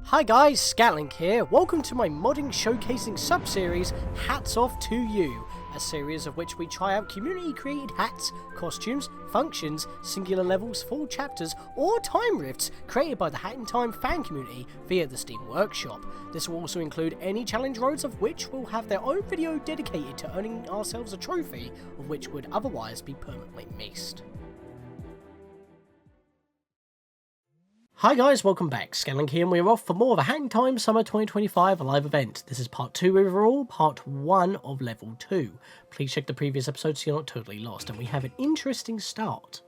Hi guys, Scatlink here. Welcome to my modding showcasing sub-series, Hats Off to You, a series of which we try out community-created hats, costumes, functions, singular levels, full chapters, or time rifts created by the Hat in Time fan community via the Steam Workshop. This will also include any challenge roads of which will have their own video dedicated to earning ourselves a trophy, of which would otherwise be permanently missed. Hi guys, welcome back. Scatlink here, and we're off for more of a Hat in Time Summer 2025 live event. This is part 2 overall, part 1 of level 2. Please check the previous episode so you're not totally lost, and we have an interesting start.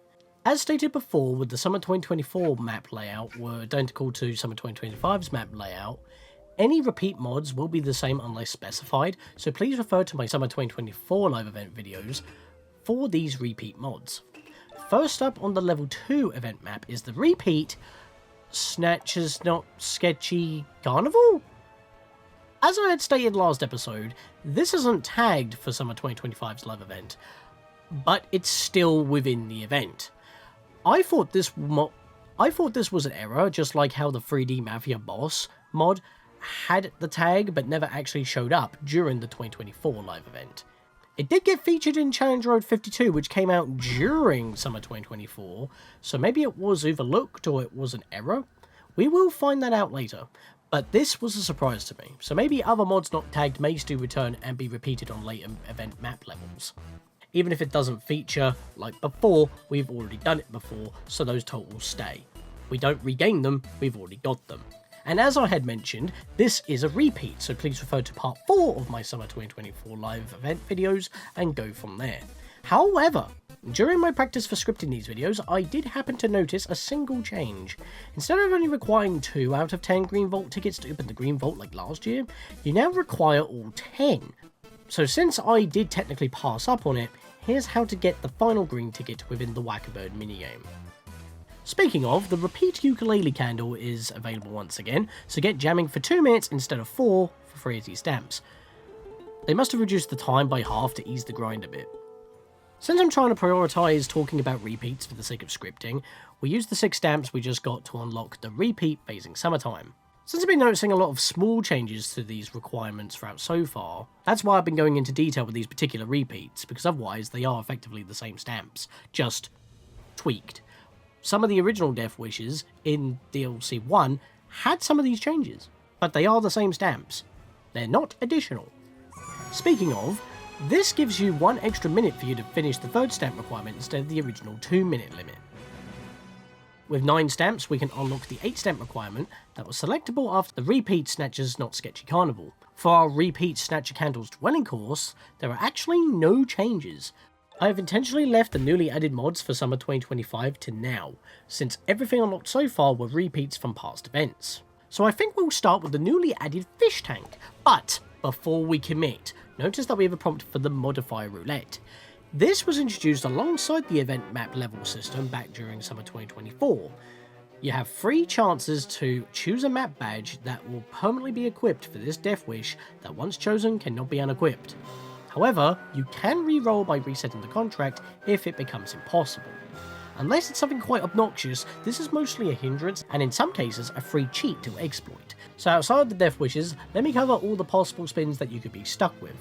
As stated before, with the Summer 2024 map layout were identical to Summer 2025's map layout, any repeat mods will be the same unless specified, so please refer to my Summer 2024 live event videos for these repeat mods. First up on the level 2 event map is the repeat Snatcher's Not Sketchy Carnival? As I had stated last episode, this isn't tagged for Summer 2025's live event, but it's still within the event. I thought this was an error, just like how the 3D Mafia Boss mod had the tag but never actually showed up during the 2024 live event. It did get featured in Challenge Road 52, which came out during Summer 2024, so maybe it was overlooked or it was an error. We will find that out later, but this was a surprise to me, so maybe other mods not tagged may still return and be repeated on later event map levels. Even if it doesn't feature like before, we've already done it before, so those totals stay. We don't regain them, we've already got them. And as I had mentioned, this is a repeat, so please refer to part 4 of my Summer 2024 live event videos and go from there. However, during my practice for scripting these videos, I did happen to notice a single change. Instead of only requiring 2 out of 10 Green Vault tickets to open the Green Vault like last year, you now require all 10. So since I did technically pass up on it, here's how to get the final green ticket within the Whack-A-Bird minigame. Speaking of, the repeat ukulele candle is available once again, so get jamming for 2 minutes instead of 4 for free AT stamps. They must have reduced the time by half to ease the grind a bit. Since I'm trying to prioritise talking about repeats for the sake of scripting, we use the 6 stamps we just got to unlock the repeat phasing summertime. Since I've been noticing a lot of small changes to these requirements throughout so far, that's why I've been going into detail with these particular repeats, because otherwise they are effectively the same stamps, just tweaked. Some of the original Death Wishes in DLC 1 had some of these changes, but they are the same stamps. They're not additional. Speaking of, this gives you 1 extra minute for you to finish the 3rd stamp requirement instead of the original 2-minute limit. With 9 stamps, we can unlock the 8 stamp requirement that was selectable after the repeat Snatcher's Not Sketchy Carnival. For our repeat Snatcher Candles Dwelling course, there are actually no changes. I have intentionally left the newly added mods for Summer 2025 to now, since everything unlocked so far were repeats from past events. So I think we'll start with the newly added fish tank, but before we commit, notice that we have a prompt for the MODifier Roulette. This was introduced alongside the event map level system back during Summer 2024. You have 3 chances to choose a map badge that will permanently be equipped for this Death Wish that once chosen cannot be unequipped. However, you can re-roll by resetting the contract if it becomes impossible. Unless it's something quite obnoxious, this is mostly a hindrance and in some cases a free cheat to exploit. So outside of the Death Wishes, let me cover all the possible spins that you could be stuck with.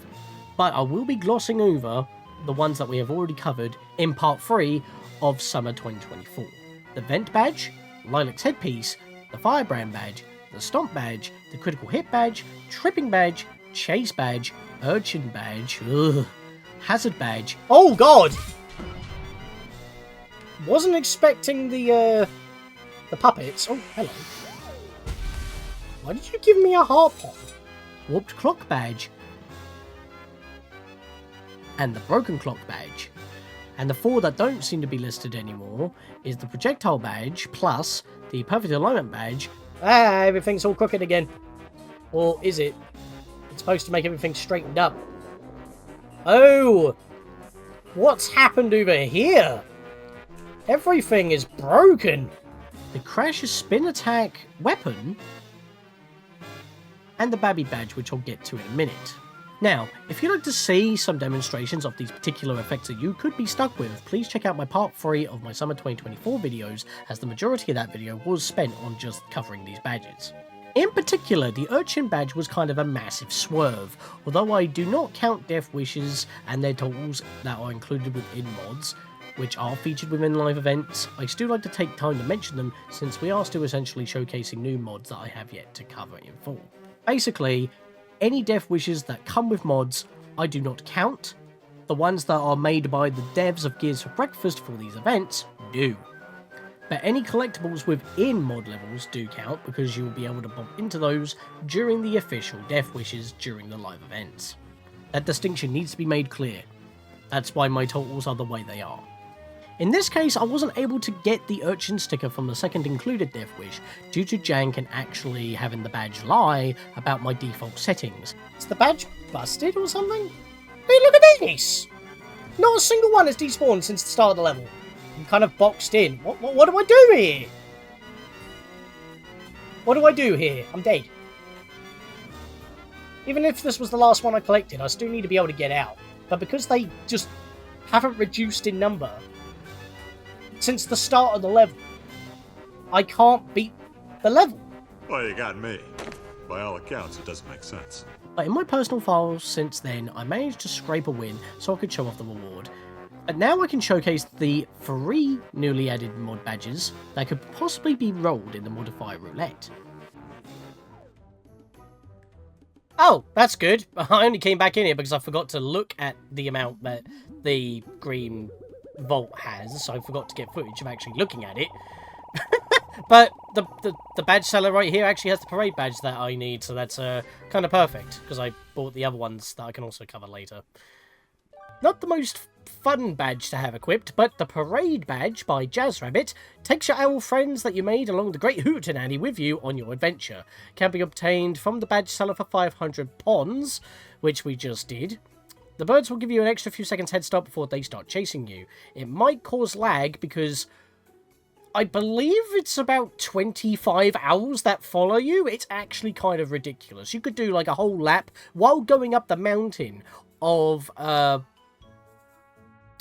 But I will be glossing over the ones that we have already covered in part 3 of Summer 2024. The Vent Badge, Lilac's Headpiece, the Firebrand Badge, the Stomp Badge, the Critical Hit Badge, Tripping Badge, Chase Badge, Urchin Badge, Hazard Badge. Oh god! Wasn't expecting the puppets. Oh, hello. Why did you give me a heart pop? Warped Clock Badge. And the Broken Clock Badge. And the 4 that don't seem to be listed anymore is the Projectile Badge plus the Perfect Alignment Badge. Ah, everything's all crooked again. Or is it? It's supposed to make everything straightened up. Oh! What's happened over here? Everything is broken. The Crash's Spin Attack weapon. And the Babby Badge, which I'll get to in a minute. Now, if you'd like to see some demonstrations of these particular effects that you could be stuck with, please check out my part 3 of my summer 2024 videos, as the majority of that video was spent on just covering these badges. In particular, the Urchin Badge was kind of a massive swerve. Although I do not count Death Wishes and their totals that are included within mods, which are featured within live events, I still like to take time to mention them, since we are still essentially showcasing new mods that I have yet to cover in full. Basically, any Death Wishes that come with mods, I do not count. The ones that are made by the devs of Gears for Breakfast for these events do. But any collectibles within mod levels do count, because you will be able to bump into those during the official Death Wishes during the live events. That distinction needs to be made clear. That's why my totals are the way they are. In this case, I wasn't able to get the Urchin sticker from the second included Death Wish, due to Jank and actually having the badge lie about my default settings. Is the badge busted or something? Hey, look at this! Not a single one has despawned since the start of the level. I'm kind of boxed in. What do I do here? What do I do here? I'm dead. Even if this was the last one I collected, I still need to be able to get out. But because they just haven't reduced in number since the start of the level, I can't beat the level. Well, you got me. By all accounts, it doesn't make sense. But in my personal files since then, I managed to scrape a win so I could show off the reward. And now I can showcase the 3 newly added mod badges that could possibly be rolled in the MODifier Roulette. Oh, that's good. I only came back in here because I forgot to look at the amount that the green vault has, so I forgot to get footage of actually looking at it. But the badge seller right here actually has the parade badge that I need, so that's kind of perfect, because I bought the other ones that I can also cover later. Not the most fun badge to have equipped, but the Parade Badge by Jazzrabbit takes your owl friends that you made along the Great Hootenanny with you on your adventure. Can be obtained from the badge seller for 500 pons, which we just did. The birds will give you an extra few seconds head start before they start chasing you. It might cause lag because I believe it's about 25 owls that follow you. It's actually kind of ridiculous. You could do like a whole lap while going up the mountain of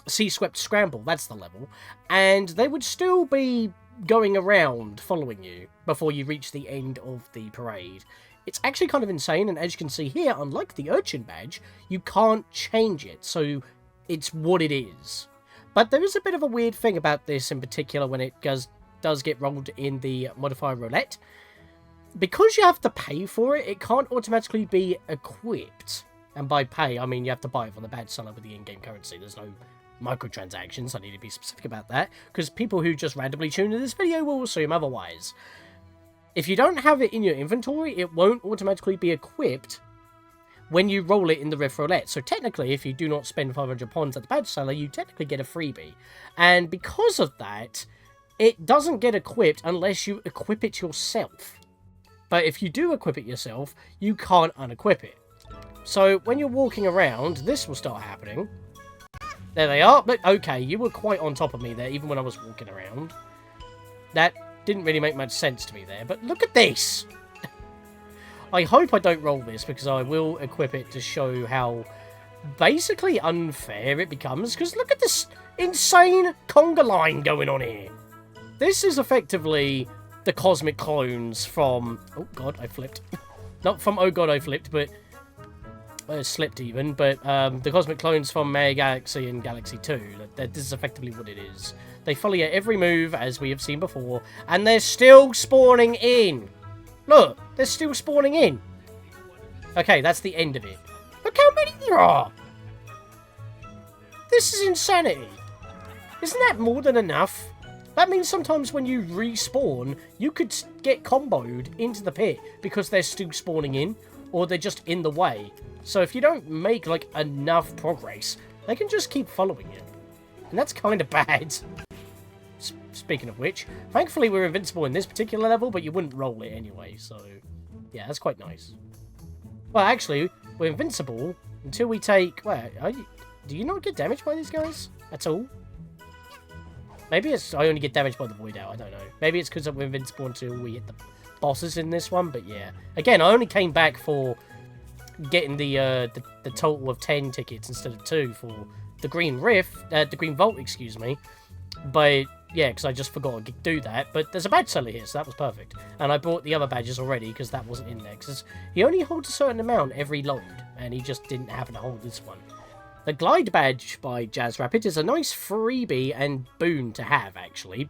Sea Swept Scramble, that's the level, and they would still be going around following you before you reach the end of the parade. It's actually kind of insane, and as you can see here, unlike the Urchin Badge, you can't change it, so it's what it is. But there is a bit of a weird thing about this in particular when it does get rolled in the MODifier Roulette. Because you have to pay for it, it can't automatically be equipped. And by pay, I mean you have to buy it from the badge seller with the in-game currency. There's no microtransactions. I need to be specific about that, because people who just randomly tune into this video will assume otherwise. If you don't have it in your inventory, it won't automatically be equipped when you roll it in the Rift Roulette. So technically, if you do not spend 500 pons at the badge seller, you technically get a freebie. And because of that, it doesn't get equipped unless you equip it yourself. But if you do equip it yourself, you can't unequip it. So when you're walking around, this will start happening. There they are. But okay, you were quite on top of me there, even when I was walking around. That didn't really make much sense to me there, but look at this! I hope I don't roll this, because I will equip it to show how basically unfair it becomes, because look at this insane conga line going on here! This is effectively the cosmic clones from... Oh god, I flipped. Not from Oh god, I flipped, but... slipped even, but the cosmic clones from Mega Galaxy and Galaxy 2. This is effectively what it is. They follow your every move, as we have seen before, and they're still spawning in. Look, they're still spawning in. Okay, that's the end of it. Look how many there are. This is insanity. Isn't that more than enough? That means sometimes when you respawn, you could get comboed into the pit because they're still spawning in, or they're just in the way. So if you don't make, like, enough progress, they can just keep following you. And that's kind of bad. Speaking of which, thankfully we're invincible in this particular level, but you wouldn't roll it anyway, so... yeah, that's quite nice. Well, actually, we're invincible until we take... wait, do you not get damaged by these guys? At all? Maybe it's... I only get damaged by the Void Owl, I don't know. Maybe it's because we're invincible until we hit the bosses in this one, but yeah. Again, I only came back for getting the total of 10 tickets instead of 2 for the Green Rift, the Green Vault, excuse me. But yeah, because I just forgot to do that. But there's a badge seller here, so that was perfect. And I bought the other badges already because that wasn't in there. Because he only holds a certain amount every load, and he just didn't happen to hold this one. The Glide Badge by Jazz Rapid is a nice freebie and boon to have, actually.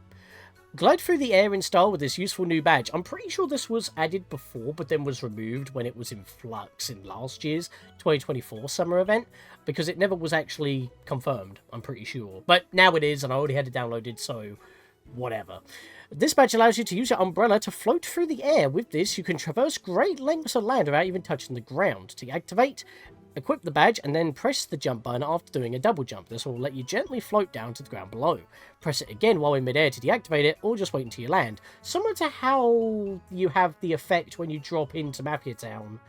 Glide through the air in style with this useful new badge. I'm pretty sure this was added before, but then was removed when it was in flux in last year's 2024 summer event, because it never was actually confirmed, I'm pretty sure. But now it is, and I already had it downloaded, so whatever. This badge allows you to use your umbrella to float through the air. With this, you can traverse great lengths of land without even touching the ground. To activate, equip the badge and then press the jump button after doing a double jump. This will let you gently float down to the ground below. Press it again while in midair to deactivate it, or just wait until you land. Similar to how you have the effect when you drop into Mafia Town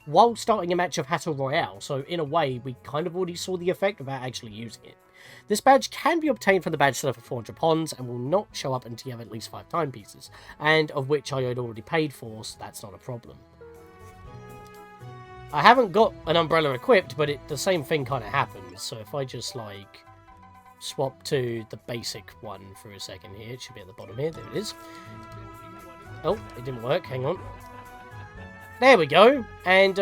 while starting a match of Battle Royale. So in a way, we kind of already saw the effect without actually using it. This badge can be obtained from the badge seller for 400 ponds and will not show up until you have at least 5 time pieces, and of which I had already paid for, so that's not a problem. I haven't got an umbrella equipped, but the same thing kind of happens. So if I just, like, swap to the basic one for a second here, it should be at the bottom here. There it is. Oh, it didn't work. Hang on. There we go. And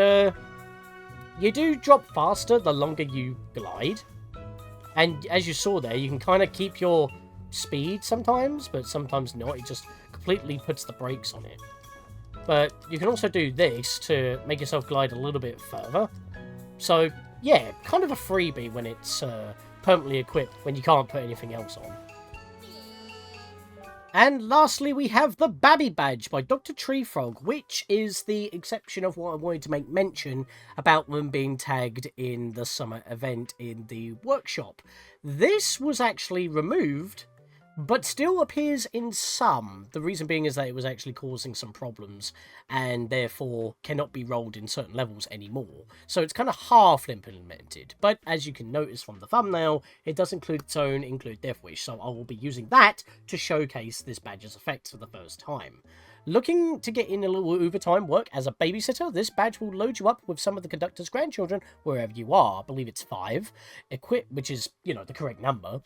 you do drop faster the longer you glide. And as you saw there, you can kind of keep your speed sometimes, but sometimes not. It just completely puts the brakes on it. But you can also do this to make yourself glide a little bit further. So, yeah, kind of a freebie when it's permanently equipped, when you can't put anything else on. And lastly, we have the Babby Badge by Dr. Treefrog, which is the exception of what I wanted to make mention about them being tagged in the summer event in the workshop. This was actually removed, but still appears in some. The reason being is that it was actually causing some problems, and therefore cannot be rolled in certain levels anymore. So it's kind of half implemented, but as you can notice from the thumbnail, it does include its own include Death Wish, so I will be using that to showcase this badge's effects for the first time. Looking to get in a little overtime work as a babysitter, this badge will load you up with some of the conductor's grandchildren wherever you are. I believe it's 5. Equip, which is, you know, the correct number.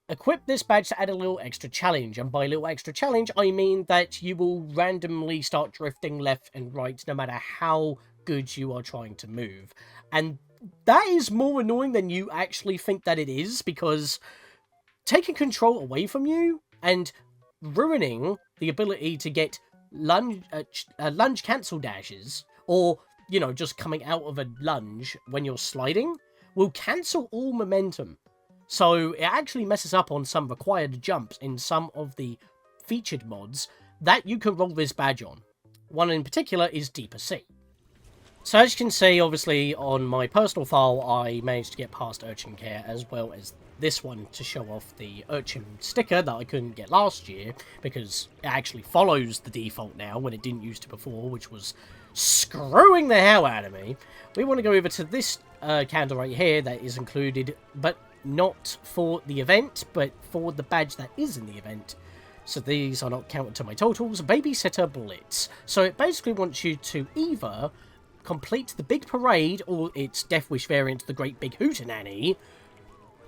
Equip this badge to add a little extra challenge, and by little extra challenge, I mean that you will randomly start drifting left and right no matter how good you are trying to move. And that is more annoying than you actually think that it is, because taking control away from you and ruining the ability to get lunge cancel dashes, or, you know, just coming out of a lunge when you're sliding, will cancel all momentum. So it actually messes up on some required jumps in some of the featured mods that you can roll this badge on. One in particular is Deeper Sea. So as you can see, obviously, on my personal file, I managed to get past Urchin Care as well as this one to show off the Urchin sticker that I couldn't get last year, because it actually follows the default now when it didn't used to before, which was screwing the hell out of me. We want to go over to this candle right here that is included, but not for the event, but for the badge that is in the event. So these are not counted to my totals. Babysitter Blitz. So it basically wants you to either complete the Big Parade or its Death Wish variant, the Great Big Hootenanny,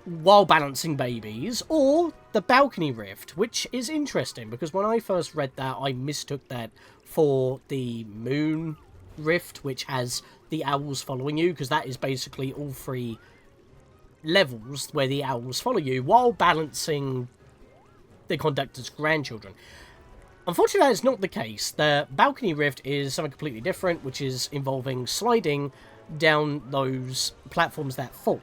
while balancing babies, or the Balcony Rift, which is interesting because when I first read that, I mistook that for the Moon Rift, which has the owls following you, because that is basically all 3 levels where the owls follow you while balancing the conductor's grandchildren. Unfortunately, that is not the case. The Balcony Rift is something completely different, which is involving sliding down those platforms that fall.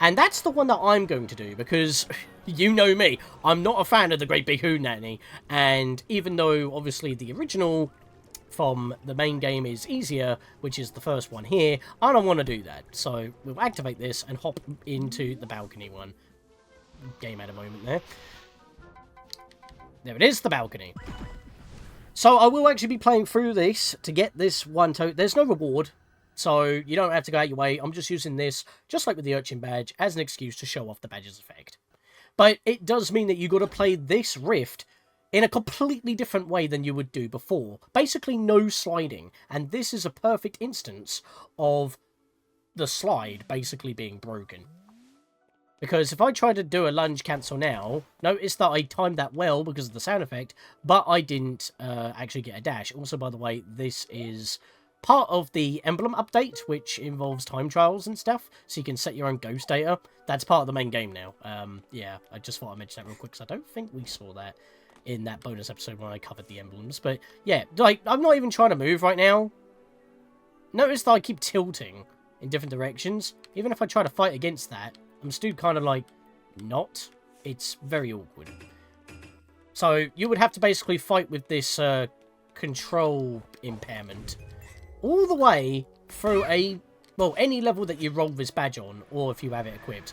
And that's the one that I'm going to do, because you know me, I'm not a fan of the Great Big Hootenanny, and even though obviously the original from the main game is easier, which is the first one here, I don't want to do that. So we'll activate this and hop into the balcony one. Game at a moment there. There it is, the balcony. So I will actually be playing through this to get this one token. There's no reward, so you don't have to go out your way. I'm just using this, just like with the Urchin Badge, as an excuse to show off the badge's effect. But it does mean that you've got to play this Rift in a completely different way than you would do before. Basically no sliding, and this is a perfect instance of the slide basically being broken. Because if I try to do a lunge cancel now, notice that I timed that well because of the sound effect, but I didn't actually get a dash. Also, by the way, this is part of the emblem update, which involves time trials and stuff, so you can set your own ghost data. That's part of the main game now. Yeah, I just thought I'd mention that real quick, because I don't think we saw that in that bonus episode when I covered the emblems. But yeah, like, I'm not even trying to move right now. Notice that I keep tilting in different directions. Even if I try to fight against that, I'm still kind of like, not. It's very awkward. So you would have to basically fight with this control impairment all the way through any level that you roll this badge on, or if you have it equipped.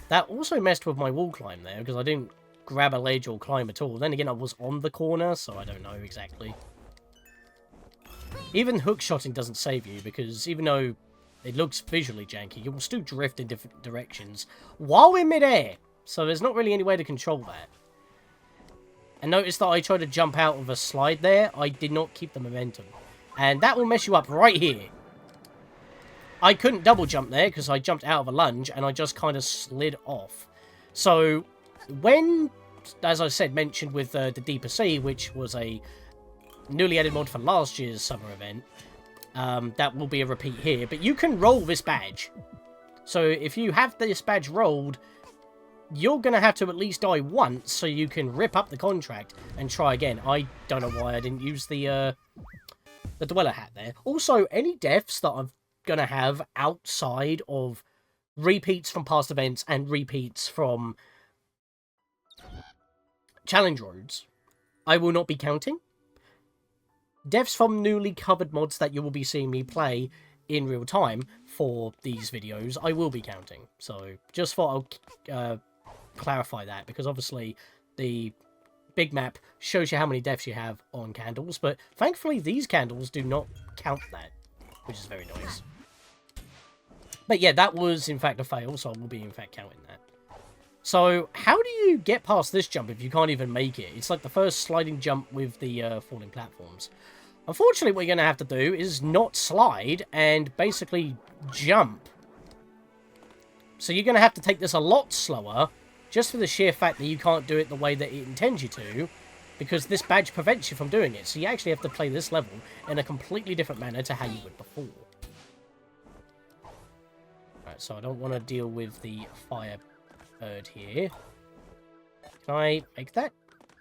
That also messed with my wall climb there, because I didn't grab a ledge or climb at all. Then again, I was on the corner, so I don't know exactly. Even hookshotting doesn't save you, because even though it looks visually janky, you will still drift in different directions while in midair. So there's not really any way to control that. And notice that I tried to jump out of a slide there. I did not keep the momentum. And that will mess you up right here. I couldn't double jump there because I jumped out of a lunge and I just kind of slid off. So when, as I said, mentioned with the Deeper Sea, which was a newly added mod for last year's summer event, that will be a repeat here, but you can roll this badge. So if you have this badge rolled, you're going to have to at least die once so you can rip up the contract and try again. I don't know why I didn't use the Dweller hat there. Also, any deaths that I'm going to have outside of repeats from past events and repeats from challenge roads, I will not be counting. Deaths from newly covered mods that you will be seeing me play in real time for these videos, I will be counting. So, just thought I'll clarify that, because obviously the big map shows you how many deaths you have on candles, but thankfully these candles do not count that, which is very nice. But yeah, that was in fact a fail, so I will be in fact counting that. So, how do you get past this jump if you can't even make it? It's like the first sliding jump with the falling platforms. Unfortunately, what you're going to have to do is not slide and basically jump. So you're going to have to take this a lot slower, just for the sheer fact that you can't do it the way that it intends you to, because this badge prevents you from doing it. So you actually have to play this level in a completely different manner to how you would before. Right, so I don't want to deal with the fire bird here. Can I make that?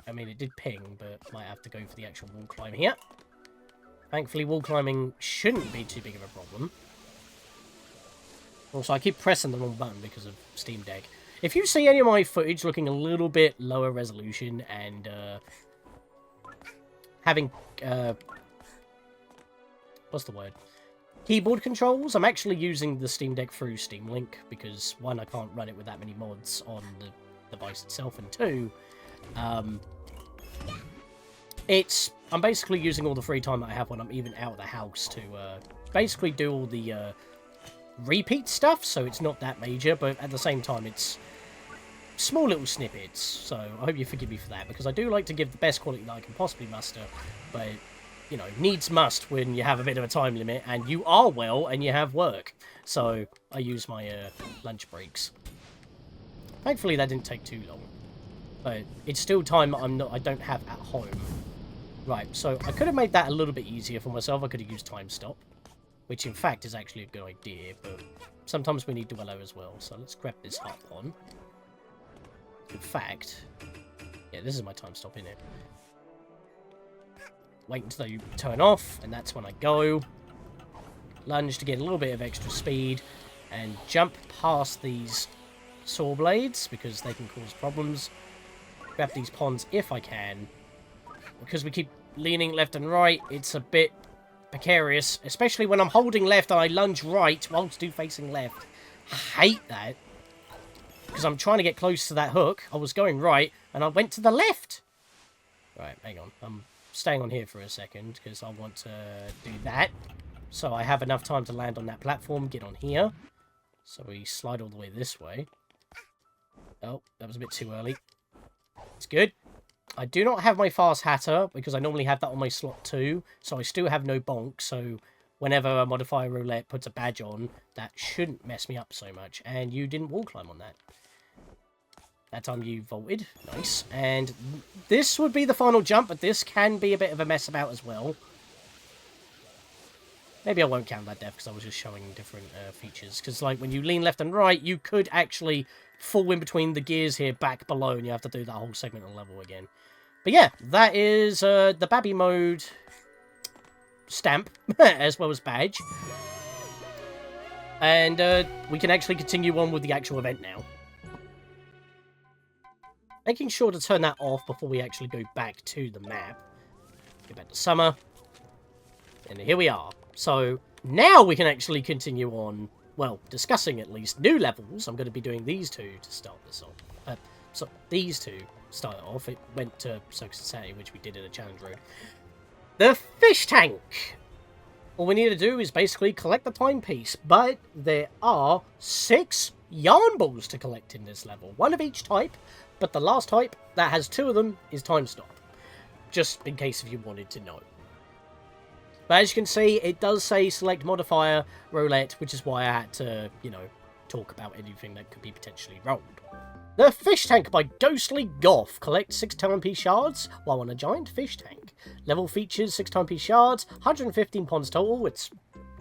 I mean, it did ping, but might have to go for the actual wall climb here. Thankfully, wall climbing shouldn't be too big of a problem. Also, I keep pressing the wrong button because of Steam Deck. If you see any of my footage looking a little bit lower resolution and having, what's the word? Keyboard controls, I'm actually using the Steam Deck through Steam Link, because one, I can't run it with that many mods on the device itself, and two, I'm basically using all the free time that I have when I'm even out of the house to basically do all the repeat stuff, so it's not that major, but at the same time it's small little snippets, so I hope you forgive me for that, because I do like to give the best quality that I can possibly muster, but, you know, needs must when you have a bit of a time limit, and you are well, and you have work, so I use my lunch breaks. Thankfully that didn't take too long, but it's still time I don't have at home. Right, so I could have made that a little bit easier for myself. I could have used time stop, which in fact is actually a good idea, but sometimes we need Dweller as well, so let's grab this hop on. In fact, yeah, this is my time stop, innit? Wait until you turn off, and that's when I go. Lunge to get a little bit of extra speed, and jump past these saw blades, because they can cause problems. Grab these ponds if I can. Because we keep leaning left and right, it's a bit precarious, especially when I'm holding left and I lunge right while still facing left. I hate that, because I'm trying to get close to that hook. I was going right, and I went to the left. Right, hang on. I'm staying on here for a second, because I want to do that. So I have enough time to land on that platform, get on here. So we slide all the way this way. Oh, that was a bit too early. It's good. I do not have my Fast Hatter, because I normally have that on my slot 2, so I still have no bonk, so whenever a MODifier Roulette puts a badge on, that shouldn't mess me up so much. And you didn't wall climb on that. That time you vaulted. Nice. And this would be the final jump, but this can be a bit of a mess about as well. Maybe I won't count that death, because I was just showing different features. Because, like, when you lean left and right, you could actually fall in between the gears here back below, and you have to do that whole segment of level again. But yeah, that is the Babby mode stamp, as well as badge. And we can actually continue on with the actual event now. Making sure to turn that off before we actually go back to the map. Go back to summer. And here we are. So, now we can actually continue on, well, discussing at least new levels. I'm going to be doing these two to start this off. So, these two start off. It went to Circus Insanity, which we did in a challenge road. The fish tank! All we need to do is basically collect the time piece, but there are 6 yarn balls to collect in this level. 1 of each type, but the last type, that has 2 of them, is Time Stop. Just in case if you wanted to know. But as you can see, it does say select MODifier Roulette, which is why I had to, you know, talk about anything that could be potentially rolled. The Fish Tank by Ghostly Goth. Collect 6 Time Piece Shards while on a giant fish tank. Level features 6 Time Piece Shards, 115 ponds total. It's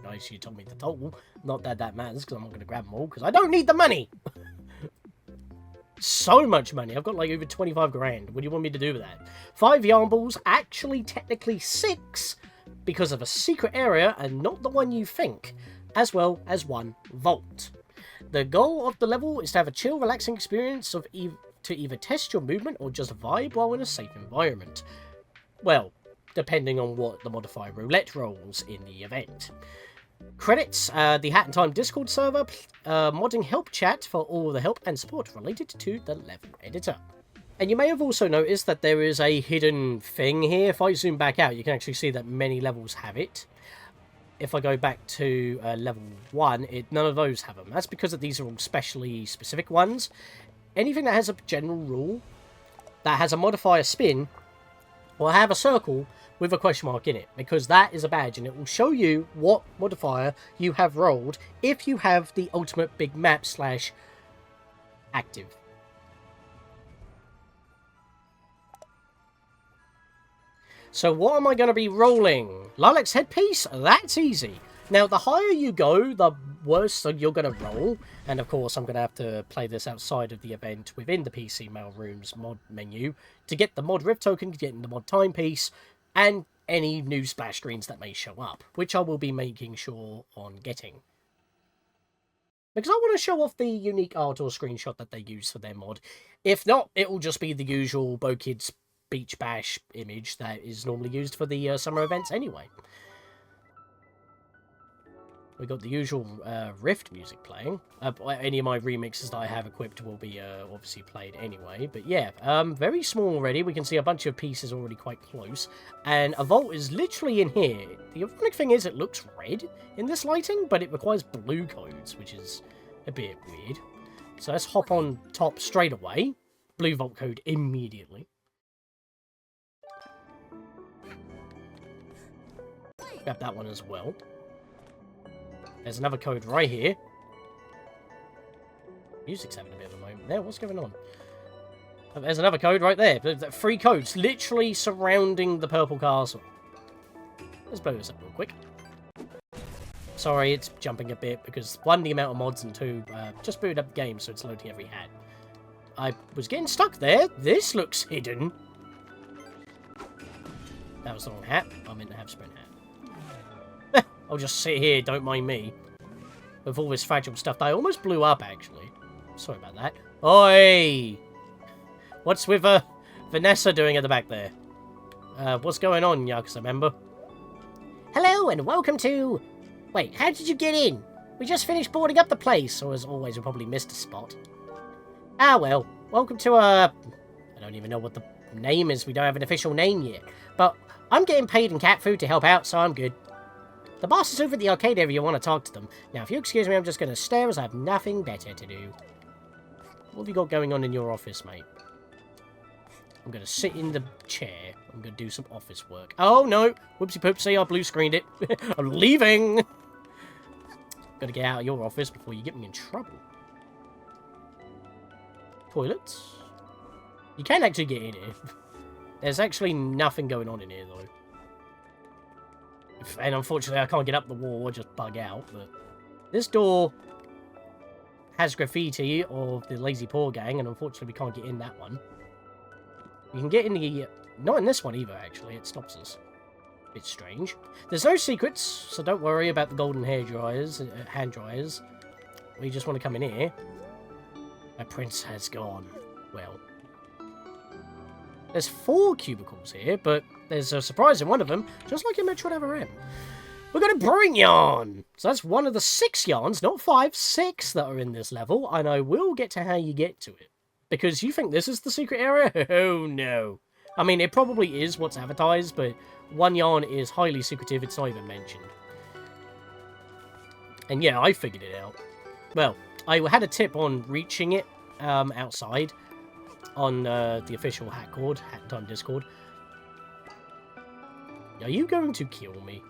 nice you told me the total. Not that that matters, because I'm not going to grab them all, because I don't need the money! So much money. I've got like over 25 grand. What do you want me to do with that? 5 yarn balls, actually technically 6, because of a secret area and not the one you think, as well as 1 vault. The goal of the level is to have a chill, relaxing experience of to either test your movement or just vibe while in a safe environment. Well, depending on what the MODifier Roulette rolls in the event. Credits, the Hat in Time Discord server, modding help chat for all the help and support related to the level editor. And you may have also noticed that there is a hidden thing here. If I zoom back out, you can actually see that many levels have it. If I go back to level 1, none of those have them. That's because these are all specially specific ones. Anything that has a general rule, that has a modifier spin, will have a circle with a question mark in it, because that is a badge, and it will show you what modifier you have rolled if you have the ultimate big map / active. So what am I going to be rolling? Lilac's headpiece? That's easy. Now, the higher you go, the worse you're going to roll. And of course, I'm going to have to play this outside of the event within the PC Mail Rooms mod menu to get the mod Rift token, to get in the mod timepiece, and any new splash screens that may show up, which I will be making sure on getting. Because I want to show off the unique art or screenshot that they use for their mod. If not, it will just be the usual Bo Kids Beach Bash image that is normally used for the summer events anyway. We got the usual Rift music playing. Any of my remixes that I have equipped will be obviously played anyway. But yeah, very small already. We can see a bunch of pieces already quite close. And a vault is literally in here. The ironic thing is it looks red in this lighting, but it requires blue codes, which is a bit weird. So let's hop on top straight away. Blue vault code immediately. Grab that one as well. There's another code right here. Music's having a bit of a moment there. What's going on? There's another code right there. 3 codes literally surrounding the purple castle. Let's blow this up real quick. Sorry, it's jumping a bit because 1, the amount of mods, and 2, just booted up the game, so it's loading every hat. I was getting stuck there. This looks hidden. That was the wrong hat. I meant to have sprint hat. I'll just sit here, don't mind me. With all this fragile stuff that I almost blew up, actually. Sorry about that. Oi! What's with Vanessa doing at the back there? What's going on, Yakuza member? Hello, and welcome to... Wait, how did you get in? We just finished boarding up the place, or as always, we probably missed a spot. Ah, well. Welcome to, I don't even know what the name is. We don't have an official name yet. But I'm getting paid in cat food to help out, so I'm good. The boss is over at the arcade area if you want to talk to them. Now, if you excuse me, I'm just going to stare as I have nothing better to do. What have you got going on in your office, mate? I'm going to sit in the chair. I'm going to do some office work. Oh, no. Whoopsie poopsie. I blue screened it. I'm leaving. Got to get out of your office before you get me in trouble. Toilets. You can actually get in here. There's actually nothing going on in here, though. And unfortunately, I can't get up the wall or just bug out. But this door has graffiti of the Lazy Poor Gang, and unfortunately, we can't get in that one. We can get in the... Not in this one either, actually. It stops us. It's strange. There's no secrets, so don't worry about the golden hair dryers, hand dryers. We just want to come in here. My prince has gone. Well. There's 4 cubicles here, but there's a surprise in one of them, just like in Metroid Other M. We've got a brewing yarn! So that's one of the 6 yarns, not 5, 6 that are in this level, and I will get to how you get to it. Because you think this is the secret area? Oh no. I mean, it probably is what's advertised, but 1 yarn is highly secretive, it's not even mentioned. And yeah, I figured it out. Well, I had a tip on reaching it outside on the official Hat Time Discord. Are you going to kill me?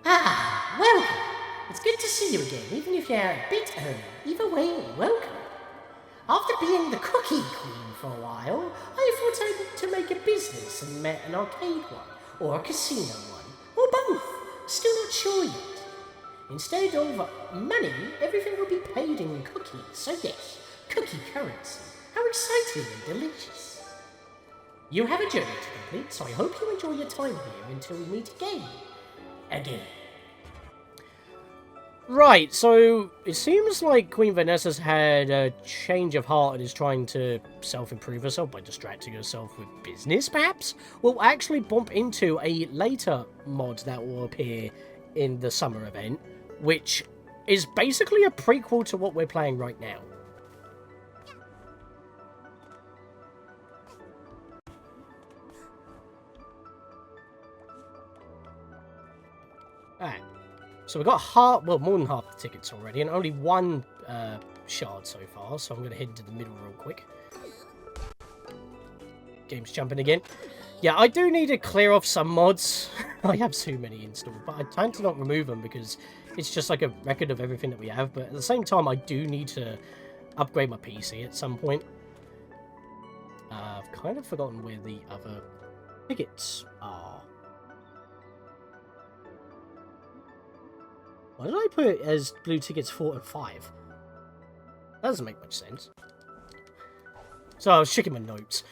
Ah, welcome. It's good to see you again, even if you're a bit early. Either way, welcome. After being the cookie queen for a while, I thought I'd to make a business and met an arcade one, or a casino one, or both. Still not sure yet. Instead of money, everything will be paid in cookies. So yes, cookie currency. How exciting and delicious. You have a journey to complete, so I hope you enjoy your time here until we meet again. Again. Right, so it seems like Queen Vanessa's had a change of heart and is trying to self-improve herself by distracting herself with business, perhaps? We'll actually bump into a later mod that will appear in the summer event, which is basically a prequel to what we're playing right now. Alright. So we've got more than half the tickets already, and only 1 shard so far, so I'm going to head into the middle real quick. Game's jumping again. Yeah, I do need to clear off some mods. I have too many installed, but I tend to not remove them because it's just like a record of everything that we have, but at the same time, I do need to upgrade my PC at some point. I've kind of forgotten where the other tickets are. Why did I put it as blue tickets 4 and 5? That doesn't make much sense. So I was checking my notes.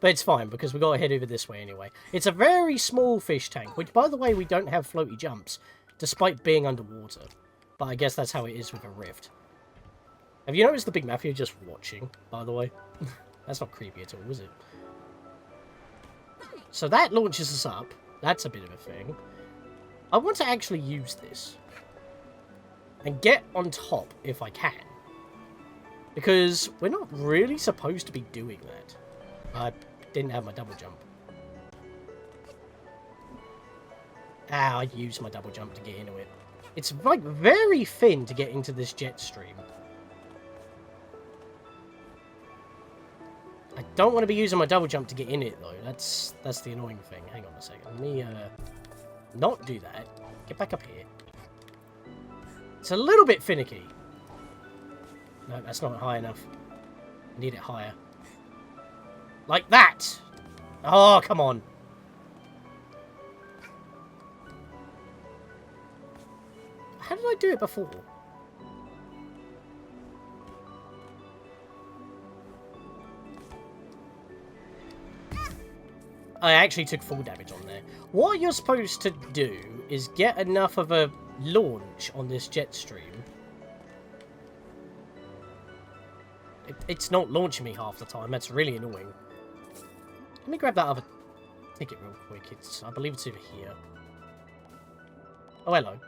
But it's fine, because we've got to head over this way anyway. It's a very small fish tank, which, by the way, we don't have floaty jumps, despite being underwater. But I guess that's how it is with a rift. Have you noticed the big mafia just watching, by the way? That's not creepy at all, is it? So that launches us up. That's a bit of a thing. I want to actually use this. And get on top if I can. Because we're not really supposed to be doing that. I didn't have my double jump. Ah, I used my double jump to get into it. It's like very thin to get into this jet stream. I don't want to be using my double jump to get in it though. That's the annoying thing. Hang on a second. Let me not do that. Get back up here. It's a little bit finicky. No, that's not high enough. I need it higher. Like that! Oh, come on. How did I do it before? I actually took full damage on there. What you're supposed to do is get enough of a launch on this jet stream. It's not launching me half the time. That's really annoying. Let me grab that other ticket real quick. I believe it's over here. Oh, hello.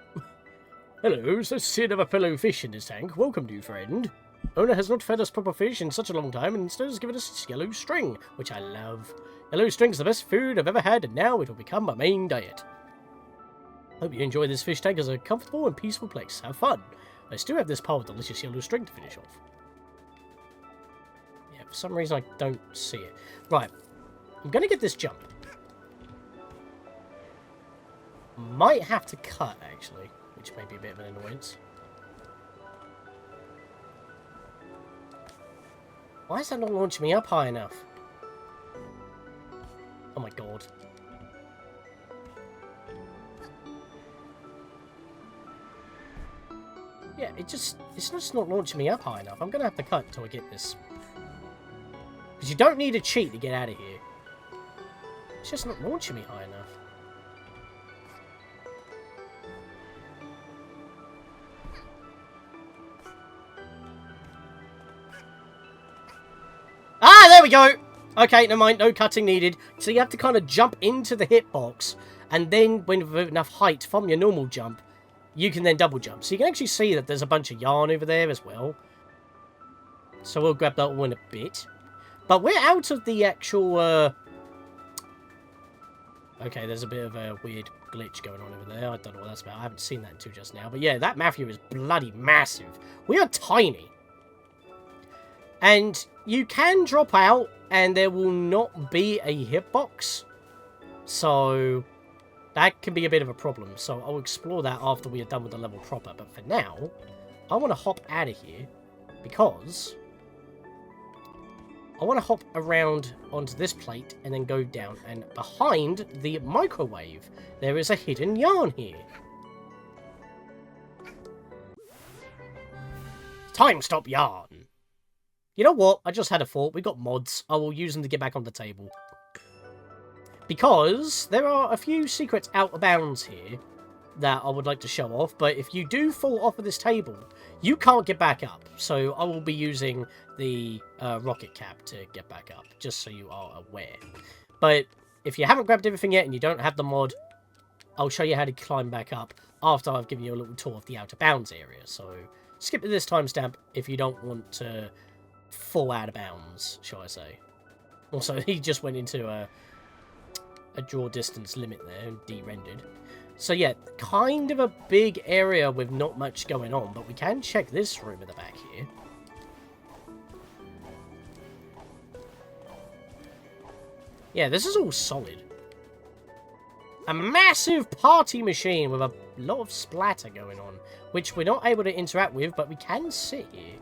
Hello, so to see another fellow fish in this tank. Welcome, new friend. Owner has not fed us proper fish in such a long time and instead has given us yellow string, which I love. Yellow string's the best food I've ever had, and now it will become my main diet. Hope you enjoy this fish tank as a comfortable and peaceful place. Have fun. I still have this pile of delicious yellow string to finish off. Yeah, For some reason, I don't see it. Right. I'm going to get this jump. Might have to cut, actually, which may be a bit of an annoyance. Why is that not launching me up high enough? Oh my god. Yeah, it's just not launching me up high enough. I'm going to have to cut until I get this. Because you don't need a cheat to get out of here. It's just not launching me high enough. Ah, there we go! Okay, never mind, no cutting needed. So you have to kind of jump into the hitbox, and then when with enough height from your normal jump, you can then double jump. So you can actually see that there's a bunch of yarn over there as well. So we'll grab that one in a bit. But we're out of the actual... Okay, there's a bit of a weird glitch going on over there. I don't know what that's about. I haven't seen that until just now. But yeah, that mafia is bloody massive. We are tiny. And you can drop out, and there will not be a hitbox. So that can be a bit of a problem. So I'll explore that after we are done with the level proper. But for now, I want to hop out of here because I want to hop around onto this plate and then go down. And behind the microwave, there is a hidden yarn here. Time stop yarn. You know what? I just had a thought. We got mods. I will use them to get back on the table. Because there are a few secrets out of bounds here that I would like to show off. But if you do fall off of this table, you can't get back up. So I will be using the rocket cap to get back up. Just so you are aware. But if you haven't grabbed everything yet and you don't have the mod, I'll show you how to climb back up after I've given you a little tour of the out of bounds area. So skip to this timestamp if you don't want to fall out of bounds, shall I say. Also, he just went into a draw distance limit there and de-rendered. So yeah, kind of a big area with not much going on, but we can check this room at the back here. Yeah, this is all solid. A massive party machine with a lot of splatter going on, which we're not able to interact with, but we can sit here.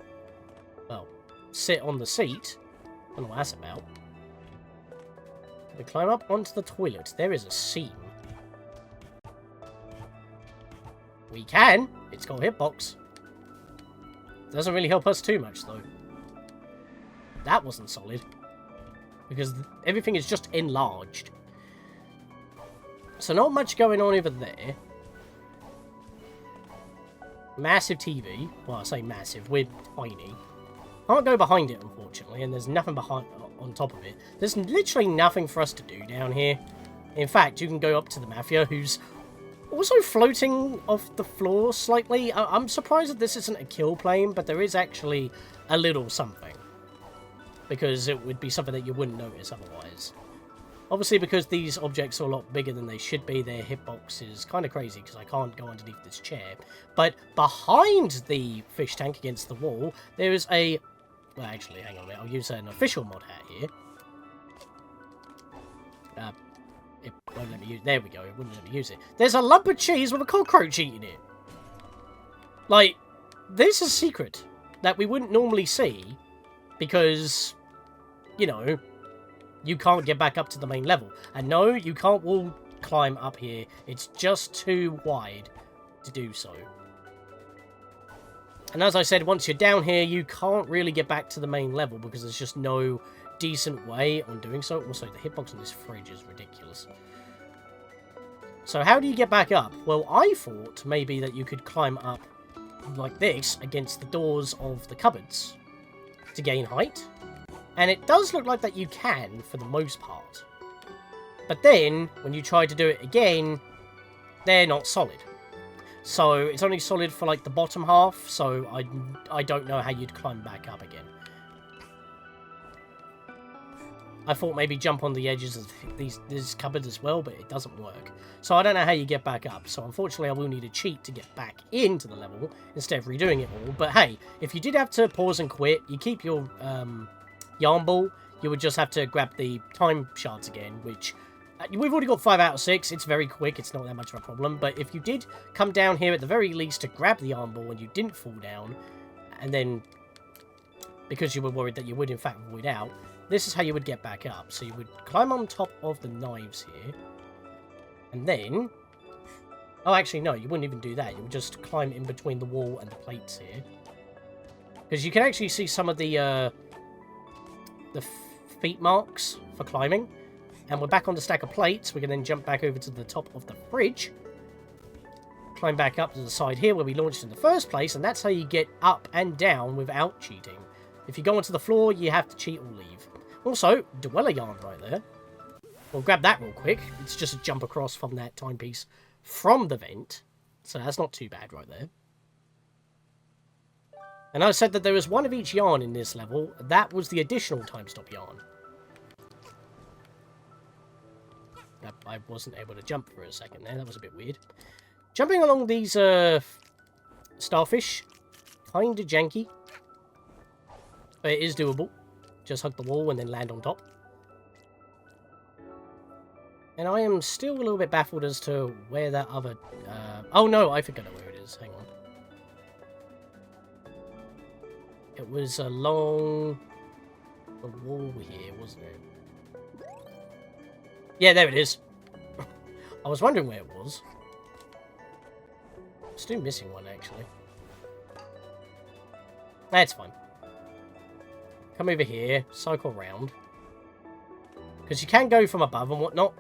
Well, sit on the seat. I don't know what that's about. We climb up onto the toilet. There is a seam. We can. It's got a hitbox. Doesn't really help us too much, though. That wasn't solid. Because everything is just enlarged. So not much going on over there. Massive TV. Well, I say massive. We're tiny. Can't go behind it, unfortunately, and there's nothing behind on top of it. There's literally nothing for us to do down here. In fact, you can go up to the Mafia, who's also floating off the floor slightly. I'm surprised that this isn't a kill plane, but there is actually a little something. Because it would be something that you wouldn't notice otherwise. Obviously, because these objects are a lot bigger than they should be, their hitbox is kind of crazy because I can't go underneath this chair. But behind the fish tank against the wall, there is a... Well, actually, hang on a minute. I'll use an official mod hat here. It won't let me use... There we go. It wouldn't let me use it. There's a lump of cheese with a cockroach eating it. Like, this is a secret that we wouldn't normally see because, you know, you can't get back up to the main level. And no, you can't wall climb up here. It's just too wide to do so. And as I said, once you're down here, you can't really get back to the main level because there's just no decent way on doing so. Also, the hitbox on this fridge is ridiculous. So how do you get back up? Well, I thought maybe that you could climb up like this against the doors of the cupboards to gain height. And it does look like that you can for the most part. But then, when you try to do it again, they're not solid. So it's only solid for like the bottom half, so I don't know how you'd climb back up again. I thought maybe jump on the edges of these cupboards as well, but it doesn't work. So I don't know how you get back up. So unfortunately I will need a cheat to get back into the level instead of redoing it all. But hey, if you did have to pause and quit, you keep your yarn ball, you would just have to grab the time shards again, which we've already got 5 out of 6. It's very quick. It's not that much of a problem. But if you did come down here at the very least to grab the yarn ball and you didn't fall down, and then because you were worried that you would in fact void out, this is how you would get back up. So you would climb on top of the knives here, and then... Oh, actually, no, you wouldn't even do that. You would just climb in between the wall and the plates here. Because you can actually see some of the feet marks for climbing. And we're back on the stack of plates. We can then jump back over to the top of the fridge. Climb back up to the side here where we launched in the first place. And that's how you get up and down without cheating. If you go onto the floor, you have to cheat or leave. Also, Dweller Yarn right there. We'll grab that real quick. It's just a jump across from that timepiece from the vent. So that's not too bad right there. And I said that there was one of each yarn in this level. That was the additional time stop yarn. I wasn't able to jump for a second there. That was a bit weird. Jumping along these starfish. Kind of janky. But it is doable. Just hug the wall and then land on top. And I am still a little bit baffled as to where that other... oh no, I think I know where it is. Hang on. It was along the wall here, wasn't it? Yeah, there it is. I was wondering where it was. Still missing one, actually. That's fine. Come over here, cycle around. Because you can go from above and whatnot.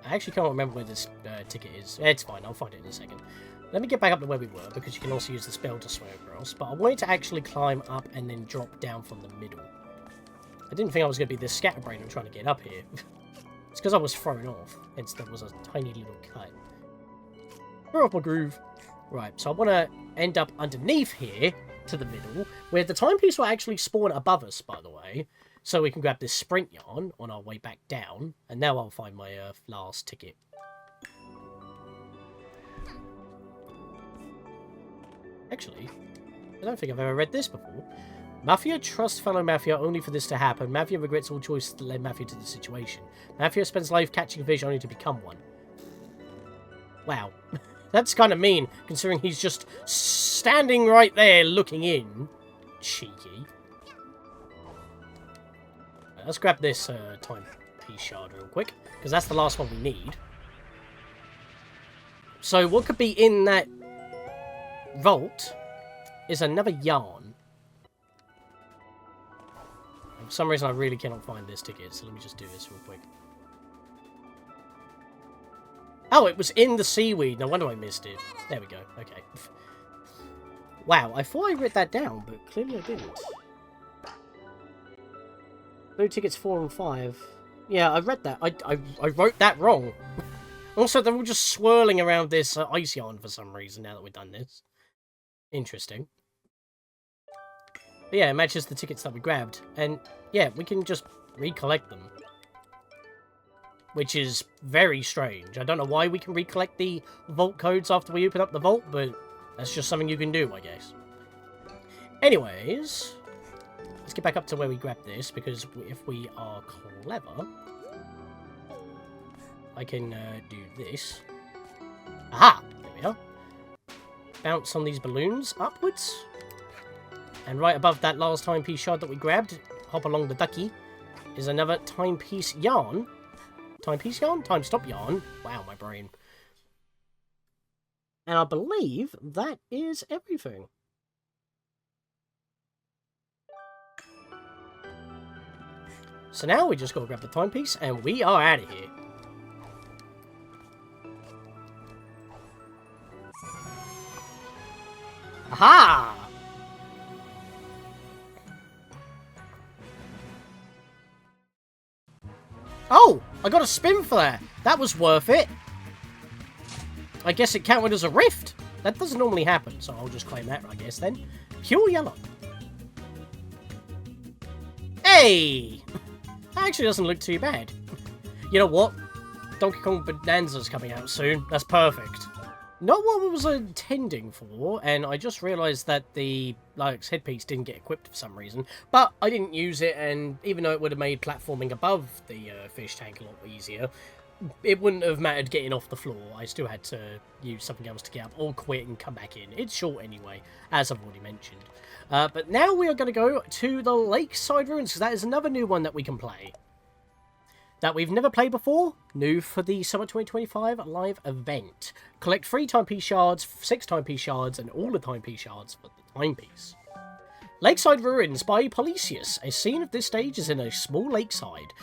I actually can't remember where this ticket is. It's fine, I'll find it in a second. Let me get back up to where we were, because you can also use the spell to swim across. But I wanted to actually climb up and then drop down from the middle. I didn't think I was going to be this scatterbrain and trying to get up here. It's because I was thrown off, hence there was a tiny little cut. Throw off my groove. Right, so I want to end up underneath here, to the middle, where the timepiece will actually spawn above us, by the way. So we can grab this sprint yarn on our way back down. And now I'll find my last ticket. Actually, I don't think I've ever read this before. Mafia trusts fellow Mafia only for this to happen. Mafia regrets all choices that led Mafia to this situation. Mafia spends life catching fish only to become one. Wow. That's kind of mean, considering he's just standing right there looking in. Cheeky. Right, let's grab this Time Piece Shard real quick, because that's the last one we need. So what could be in that vault is another yarn. For some reason I really cannot find this ticket, so let me just do this real quick. Oh, it was in the seaweed. No wonder I missed it. There we go. Okay. Wow, I thought I wrote that down, but clearly I didn't. Blue tickets 4 and 5. Yeah, I read that. I wrote that wrong. Also, they're all just swirling around this ice yarn for some reason now that we've done this. Interesting. But yeah, it matches the tickets that we grabbed. And yeah, we can just recollect them. Which is very strange. I don't know why we can recollect the vault codes after we open up the vault, but that's just something you can do, I guess. Anyways, let's get back up to where we grabbed this, because if we are clever, I can do this. Aha! There we are. Bounce on these balloons upwards. And right above that last timepiece shard that we grabbed, hop along the ducky, is another timepiece yarn. Timepiece yarn? Time stop yarn. Wow, my brain. And I believe that is everything. So now we just gotta grab the timepiece and we are out of here. Aha! Oh! I got a spin for that! That was worth it! I guess it counted as a rift! That doesn't normally happen, so I'll just claim that, I guess, then. Pure yellow. Hey! That actually doesn't look too bad. You know what? Donkey Kong Bonanza's coming out soon. That's perfect. Not what I was intending for, and I just realised that the Lilacs headpiece didn't get equipped for some reason, but I didn't use it, and even though it would have made platforming above the fish tank a lot easier, it wouldn't have mattered getting off the floor. I still had to use something else to get up, or quit and come back in. It's short anyway, as I've already mentioned. But now we are going to go to the Lakeside Ruins, because that is another new one that we can play. That we've never played before, new for the Summer 2025 live event. Collect 3 Time Piece Shards, 6 Time Piece Shards, and all the Time Piece Shards for the timepiece. Lakeside Ruins by Polysius. A scene of this stage is in a small lakeside.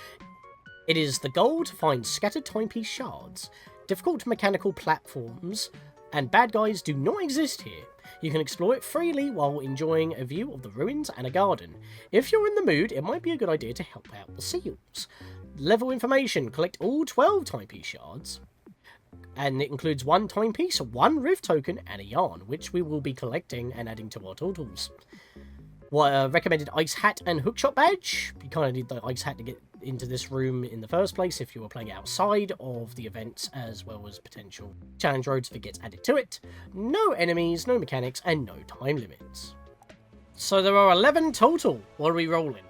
It is the goal to find scattered timepiece shards. Difficult mechanical platforms and bad guys do not exist here. You can explore it freely while enjoying a view of the ruins and a garden. If you're in the mood, it might be a good idea to help out the seals. Level information. Collect all 12 timepiece shards. And it includes 1 timepiece, 1 rift token, and a yarn, which we will be collecting and adding to our totals. Recommended ice hat and hookshot badge. You kind of need the ice hat to get into this room in the first place if you were playing outside of the events, as well as potential challenge roads if it gets added to it. No enemies, no mechanics, and no time limits. So there are 11 total. What are we rolling?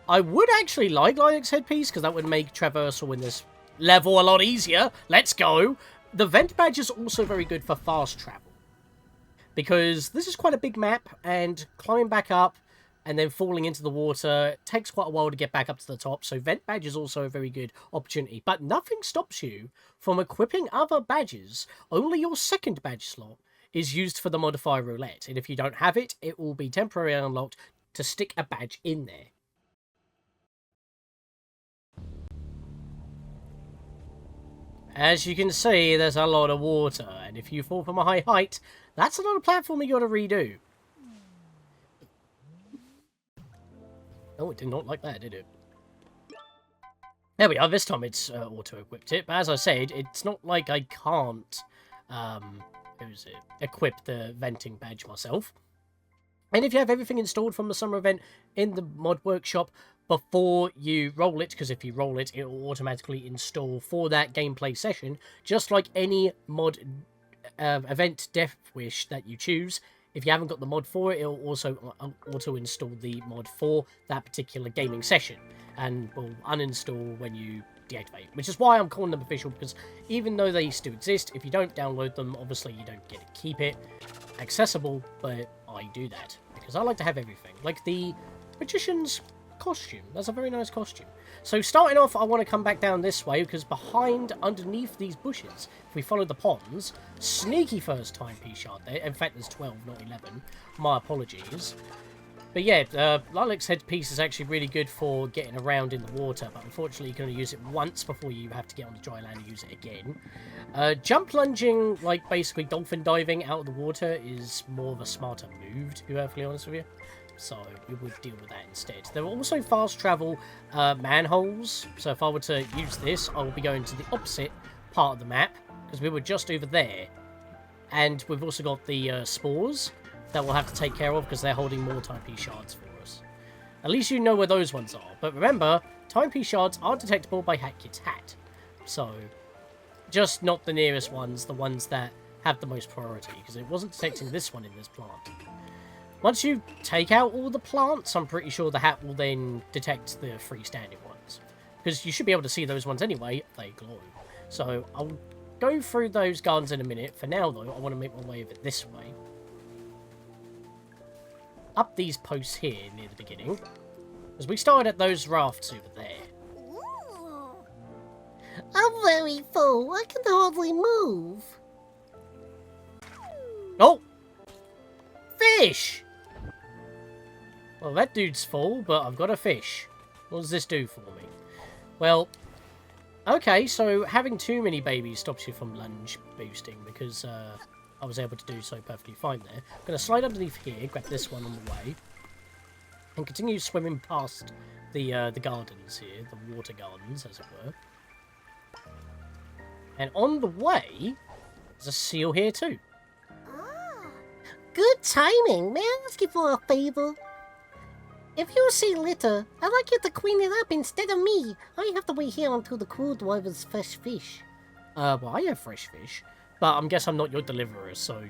I would actually like Lilacs headpiece, because that would make traversal in this level a lot easier. Let's go! The vent badge is also very good for fast travel, because this is quite a big map, and climbing back up and then falling into the water takes quite a while to get back up to the top, so vent badge is also a very good opportunity. But nothing stops you from equipping other badges. Only your second badge slot is used for the MODifier Roulette, and if you don't have it, it will be temporarily unlocked to stick a badge in there. As you can see, there's a lot of water, and if you fall from a high height, that's a lot of platform you got to redo. Oh, it did not like that, did it? There we are. This time it's auto-equipped it, but as I said, it's not like I can't equip the venting badge myself. And if you have everything installed from the summer event in the mod workshop before you roll it, because if you roll it, it will automatically install for that gameplay session, just like any mod event Death Wish that you choose. If you haven't got the mod for it, it will also auto-install the mod for that particular gaming session, and will uninstall when you deactivate, which is why I'm calling them official, because even though they still exist, if you don't download them, obviously you don't get to keep it accessible, but I do that because I like to have everything. Like the magician's costume, that's a very nice costume. So starting off, I want to come back down this way, because underneath these bushes, if we follow the ponds, sneaky first timepiece shard there. In fact, there's 12, not 11. My apologies. But yeah, Lilacs headpiece is actually really good for getting around in the water, but unfortunately you can only use it once before you have to get on the dry land and use it again. Jump lunging, like basically dolphin diving out of the water, is more of a smarter move, to be perfectly honest with you. So we would deal with that instead. There are also fast travel manholes, so if I were to use this, I will be going to the opposite part of the map, because we were just over there. And we've also got the spores that we'll have to take care of, because they're holding more timepiece shards for us. At least you know where those ones are. But remember, timepiece shards are detectable by Hatkit's hat. So, just not the nearest ones, the ones that have the most priority, because it wasn't detecting this one in this plant. Once you take out all the plants, I'm pretty sure the hat will then detect the freestanding ones. Because you should be able to see those ones anyway, they glow. So, I'll go through those gardens in a minute. For now, though, I want to make my way over this way. Up these posts here near the beginning, as we started at those rafts over there. Ooh. I'm very full. I can hardly move. Oh! Fish! Well, that dude's full, but I've got a fish. What does this do for me? Well, okay, so having too many babies stops you from lunge boosting, because I was able to do so perfectly fine there. I'm going to slide underneath here, grab this one on the way, and continue swimming past the gardens here, the water gardens, as it were. And on the way, there's a seal here too. Ah, good timing. May I ask you for a favor? If you see litter, I'd like you to clean it up instead of me. I have to wait here until the crew delivers fresh fish. Well, I have fresh fish. But I guess I'm not your deliverer, so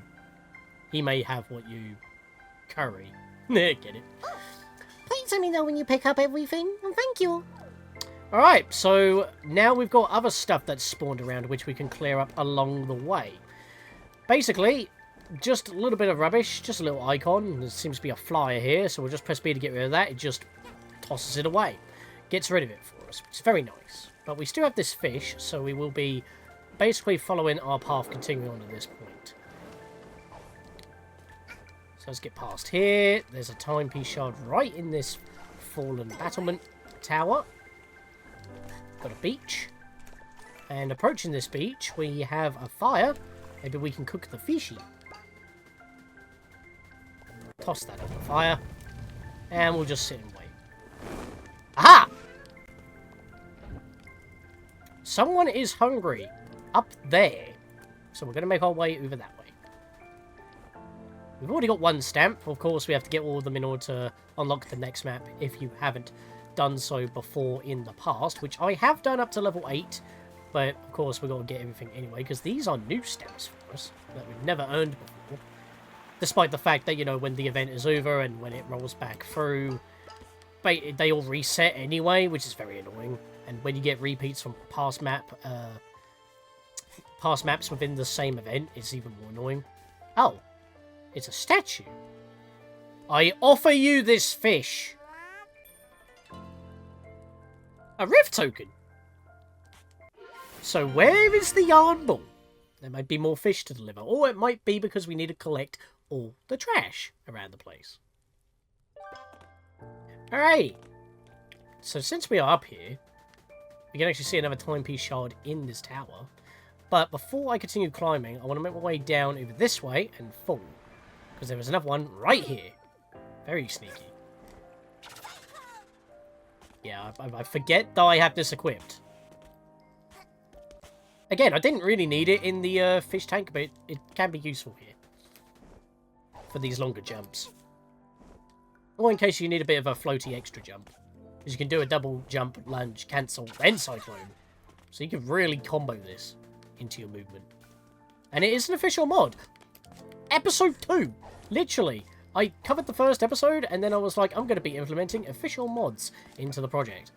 he may have what you curry. Get it? Please let me know when you pick up everything. And thank you. Alright, so now we've got other stuff that's spawned around which we can clear up along the way. Basically, just a little bit of rubbish, just a little icon. There seems to be a flyer here, so we'll just press B to get rid of that. It just tosses it away. Gets rid of it for us, which is very nice. But we still have this fish, so we will be basically following our path continuing on to this point. So let's get past here. There's a Time Piece Shard right in this fallen battlement tower. Got a beach. And approaching this beach, we have a fire. Maybe we can cook the fishy. Toss that on the fire. And we'll just sit and wait. Aha! Someone is hungry up there. So we're going to make our way over that way. We've already got one stamp. Of course, we have to get all of them in order to unlock the next map if you haven't done so before in the past, which I have done up to level 8. But, of course, we've got to get everything anyway, because these are new stamps for us that we've never earned before. Despite the fact that, you know, when the event is over and when it rolls back through, they all reset anyway, which is very annoying. And when you get repeats from past maps within the same event, it's even more annoying. Oh, it's a statue. I offer you this fish. A rift token. So where is the yarn ball? There might be more fish to deliver, or it might be because we need to collect all the trash around the place. Alright. So since we are up here, we can actually see another Time Piece Shard in this tower. But before I continue climbing, I want to make my way down over this way and fall. Because there was another one right here. Very sneaky. Yeah, I forget that I have this equipped. Again, I didn't really need it in the fish tank, but it can be useful here. For these longer jumps. Or in case you need a bit of a floaty extra jump. Because you can do a double jump, lunge, cancel, then cyclone. So you can really combo this into your movement. And it is an official mod. Episode 2. Literally. I covered the first episode, and then I was like, I'm going to be implementing official mods into the project.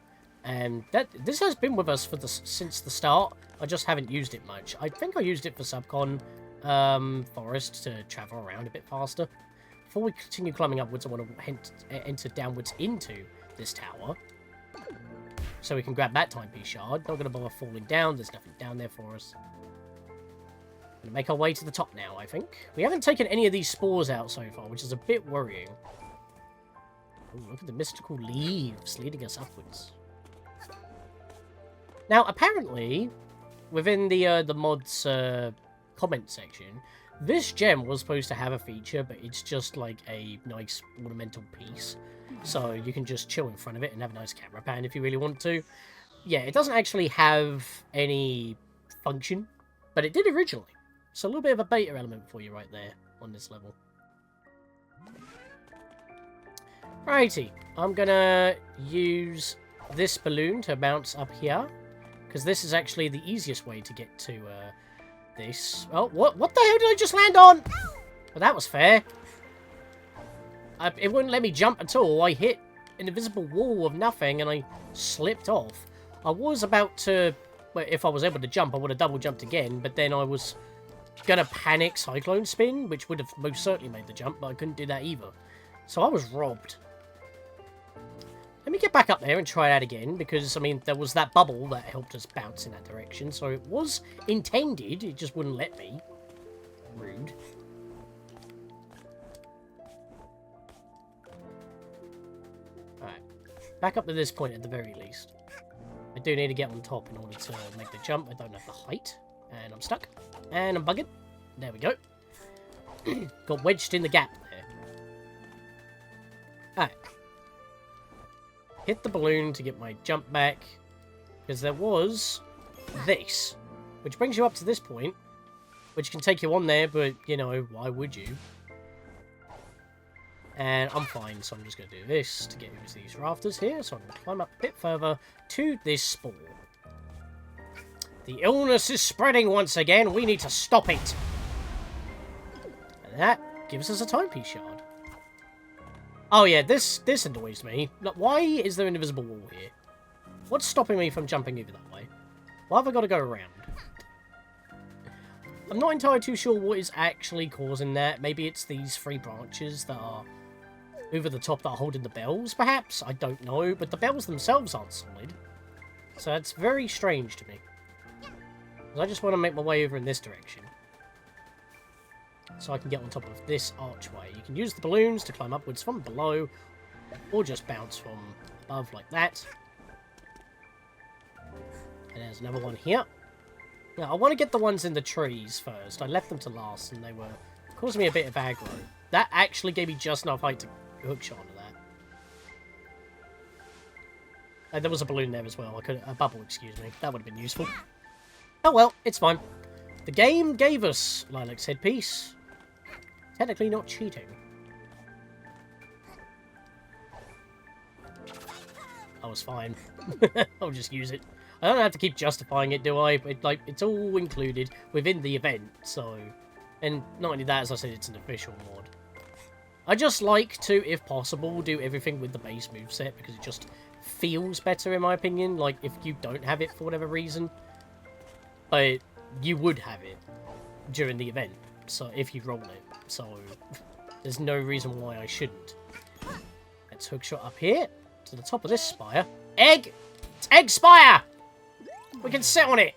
And this has been with us since the start. I just haven't used it much. I think I used it for Subcon Forest to travel around a bit faster. Before we continue climbing upwards, I want to enter downwards into this tower. So we can grab that Time Piece Shard. Not going to bother falling down. There's nothing down there for us. Going to make our way to the top now, I think. We haven't taken any of these spores out so far, which is a bit worrying. Ooh, look at the mystical leaves leading us upwards. Now, apparently, within the mods comment section, this gem was supposed to have a feature, but it's just like a nice ornamental piece. So you can just chill in front of it and have a nice camera pan if you really want to. Yeah, it doesn't actually have any function, but it did originally. So a little bit of a beta element for you right there on this level. Righty, I'm gonna use this balloon to bounce up here, because this is actually the easiest way to get to this. Oh, what the hell did I just land on? Well, that was fair. It wouldn't let me jump at all. I hit an invisible wall of nothing and I slipped off. I was about to, well, if I was able to jump, I would have double jumped again, but then I was gonna panic cyclone spin, which would have most certainly made the jump, but I couldn't do that either. So I was robbed. Let me get back up there and try that again, because, I mean, there was that bubble that helped us bounce in that direction, so it was intended, it just wouldn't let me. Rude. Alright. Back up to this point at the very least. I do need to get on top in order to make the jump. I don't have the height. And I'm stuck. And I'm bugging. There we go. Got wedged in the gap there. Alright. Hit the balloon to get my jump back. Because there was this. Which brings you up to this point. Which can take you on there, but, you know, why would you? And I'm fine, so I'm just going to do this to get into these rafters here. So I'm going to climb up a bit further to this spore. The illness is spreading once again. We need to stop it. And that gives us a timepiece shard. Oh yeah, this annoys me. Look, why is there an invisible wall here? What's stopping me from jumping over that way? Why have I got to go around? I'm not entirely too sure what is actually causing that. Maybe it's these 3 branches that are over the top that are holding the bells, perhaps? I don't know, but the bells themselves aren't solid. So that's very strange to me. I just want to make my way over in this direction. So I can get on top of this archway. You can use the balloons to climb upwards from below, or just bounce from above like that. And there's another one here. Now, I want to get the ones in the trees first. I left them to last, and they were causing me a bit of aggro. That actually gave me just enough height to hookshot onto that. And there was a balloon there as well. A bubble, excuse me. That would have been useful. Oh well, it's fine. The game gave us Lilac's headpiece. Technically not cheating. I was fine. I'll just use it. I don't have to keep justifying it, do I? It's all included within the event, so... And not only that, as I said, it's an official mod. I just like to, if possible, do everything with the base moveset, because it just feels better, in my opinion. Like, if you don't have it for whatever reason. But you would have it during the event, so if you roll it. So, there's no reason why I shouldn't. Let's hookshot up here, to the top of this spire. Egg! It's Egg Spire! We can sit on it!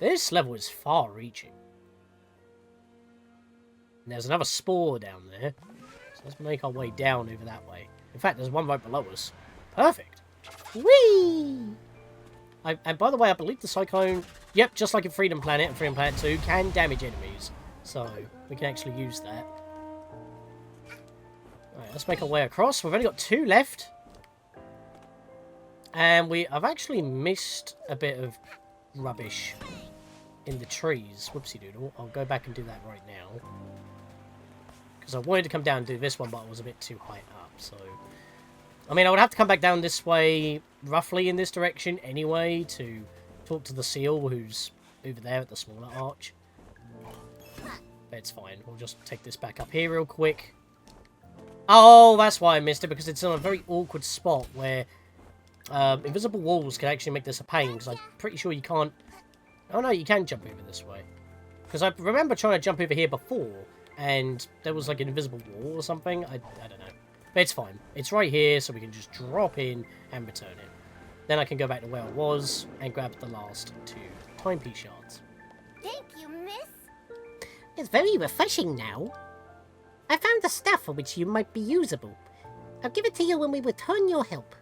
This level is far-reaching. And there's another spore down there. So let's make our way down over that way. In fact, there's one right below us. Perfect. Whee! And by the way, I believe the Cyclone... Yep, just like in Freedom Planet and Freedom Planet 2, can damage enemies. So, we can actually use that. Alright, let's make our way across. We've only got 2 left. And I've actually missed a bit of rubbish in the trees. Whoopsie doodle. I'll go back and do that right now. Because I wanted to come down and do this one, but I was a bit too high up, so... I mean, I would have to come back down this way, roughly in this direction anyway, to talk to the seal, who's over there at the smaller arch. But it's fine. We'll just take this back up here real quick. Oh, that's why I missed it, because it's in a very awkward spot where invisible walls can actually make this a pain, because I'm pretty sure you can't... Oh no, you can jump over this way. Because I remember trying to jump over here before, and there was like an invisible wall or something. I don't know. But it's fine. It's right here, so we can just drop in and return it. Then I can go back to where I was and grab the last 2 Time Piece Shards. Thank you, miss. It's very refreshing now. I found the stuff for which you might be usable. I'll give it to you when we return your help.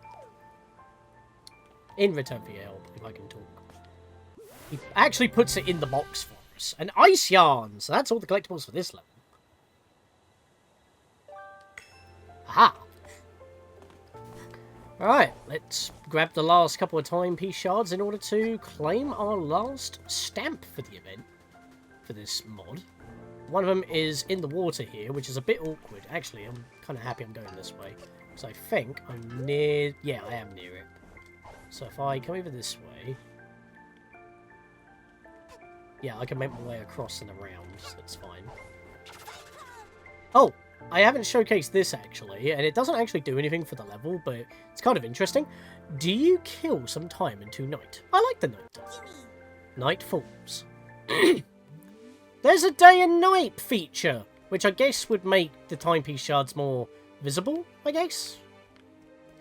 In return for your help, if I can talk. He actually puts it in the box for us. An ice yarn! So that's all the collectibles for this level. Aha! Alright, let's grab the last couple of Time Piece Shards in order to claim our last stamp for the event. For this mod. One of them is in the water here, which is a bit awkward. Actually, I'm kind of happy I'm going this way. Because I think I'm near... Yeah, I am near it. So if I come over this way... Yeah, I can make my way across and around, so that's fine. Oh! I haven't showcased this, actually, and it doesn't actually do anything for the level, but it's kind of interesting. Do you kill some time into night? I like the night does. Night falls. There's a day and night feature, which I guess would make the Time Piece Shards more visible, I guess?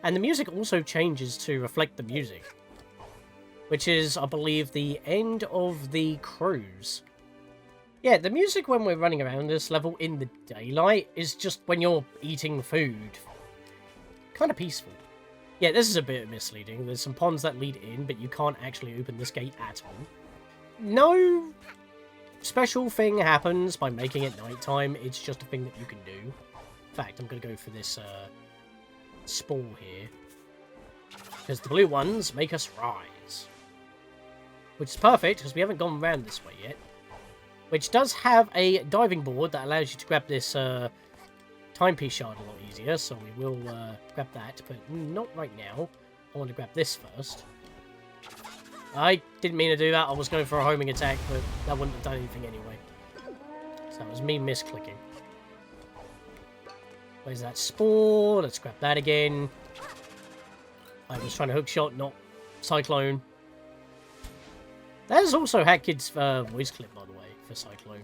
And the music also changes to reflect the music, which is, I believe, the end of the cruise. Yeah, the music when we're running around this level in the daylight is just when you're eating food. Kind of peaceful. Yeah, this is a bit misleading. There's some ponds that lead in, but you can't actually open this gate at all. No special thing happens by making it nighttime. It's just a thing that you can do. In fact, I'm going to go for this spore here. Because the blue ones make us rise. Which is perfect, because we haven't gone around this way yet. Which does have a diving board that allows you to grab this Time Piece Shard a lot easier, so we will grab that, but not right now. I want to grab this first. I didn't mean to do that. I was going for a homing attack, but that wouldn't have done anything anyway. So that was me misclicking. Where's that spore? Let's grab that again. I was trying to hook shot, not Cyclone. There's also Hatkid's voice clip, by the way, for Cyclone.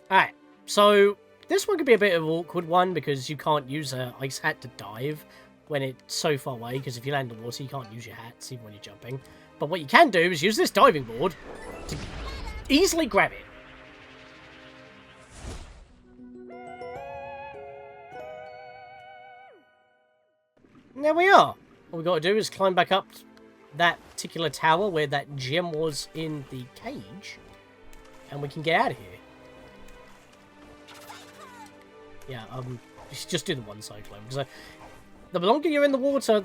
Alright, so this one could be a bit of an awkward one because you can't use an ice hat to dive when it's so far away, because if you land in the water, you can't use your hats even when you're jumping. But what you can do is use this diving board to easily grab it. And there we are. All we got to do is climb back up that particular tower where that gem was in the cage, and we can get out of here. Yeah, just do the one Cyclone, because the longer you're in the water,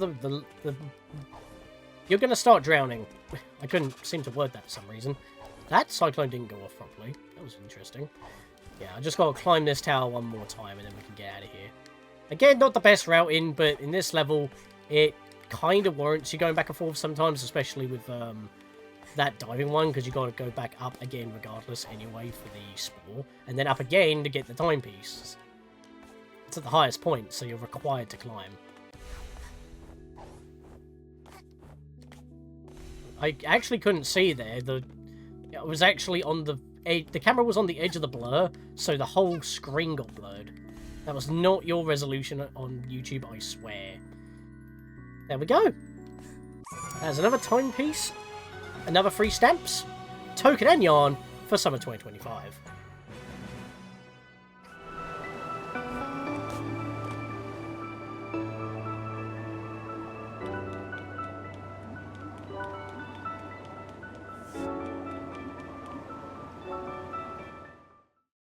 you're going to start drowning. I couldn't seem to word that for some reason. That Cyclone didn't go off properly. That was interesting. Yeah, I just got to climb this tower one more time, and then we can get out of here. Again, not the best route in, but in this level, it kind of warrants you going back and forth sometimes, especially with that diving one, because you got to go back up again regardless anyway for the spore, and then up again to get the time piece. It's at the highest point, so you're required to climb. I actually couldn't see there. It was actually on the edge. The camera was on the edge of the blur, so the whole screen got blurred. That was not your resolution on YouTube, I swear. There we go. There's another timepiece, another free stamps, token and yarn for summer 2025.